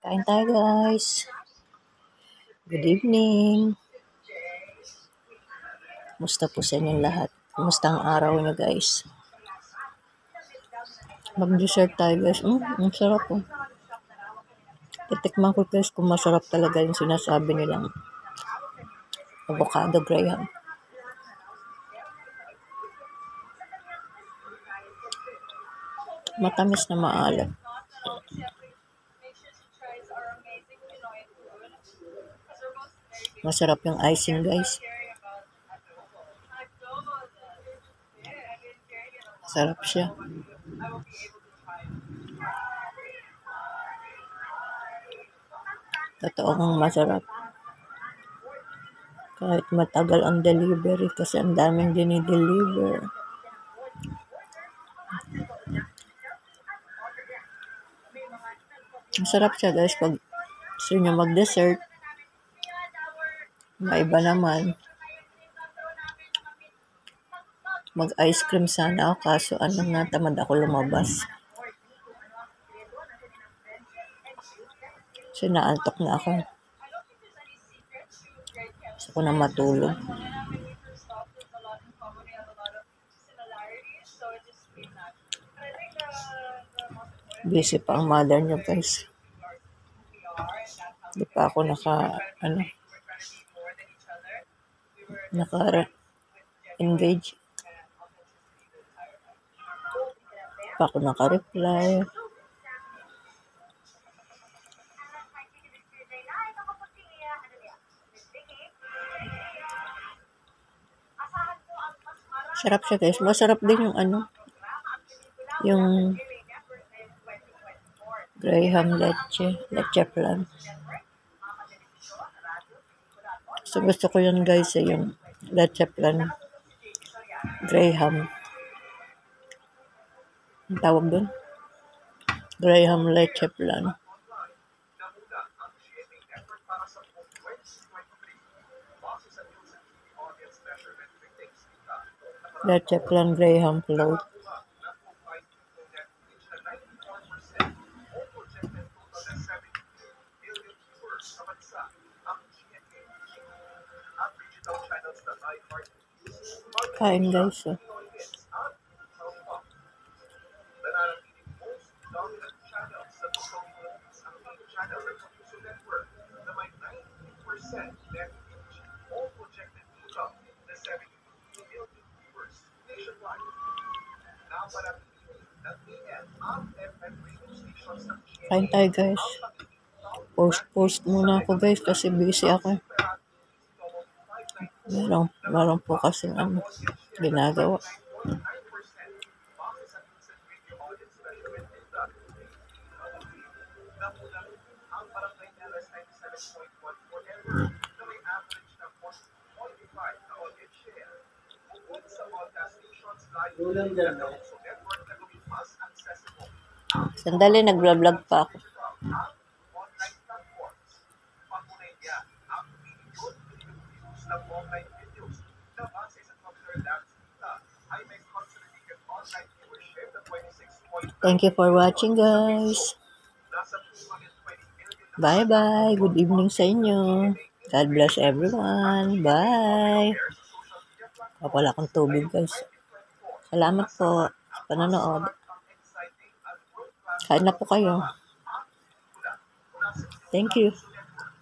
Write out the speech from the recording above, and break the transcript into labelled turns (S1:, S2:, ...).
S1: Kain tayo guys. Good evening. Musta po sa inyong lahat? Kumusta ang araw niyo guys? Mag-dessert tayo guys. Ang sarap po. Titikman ko guys kung masarap talaga yung sinasabi nilang avocado graham. Matamis na maalat. Masarap yung icing guys. Sarap siya. Totoong masarap. Kahit matagal ang delivery kasi ang daming dinideliver. Masarap siya guys pag gusto nyo mag-dessert. Maiba naman. Mag-ice cream sana ako kaso tamad ako lumabas. Kasi naantok na ako. Gusto ko na matulog. Busy pa ang mother niyo guys. Hindi pa ako naka-engage. Pa ako naka-reply. Sarap siya guys. Masarap din yung graham leche flan. So gusto ko yun guys yung leche flan graham. Ang tawag dun? Graham leche flan. Leche flan graham float. Kain guys. Kain tayo guys. Post muna ako guys kasi busy ako. Meron po kasi ginagawa. Sandali, nag-vlog pa ako. Thank you for watching guys. Bye-bye. Good evening sa inyo. God bless everyone. Bye. Wala akong tubig guys. Salamat po sa panonood. Kain na po kayo. Thank you.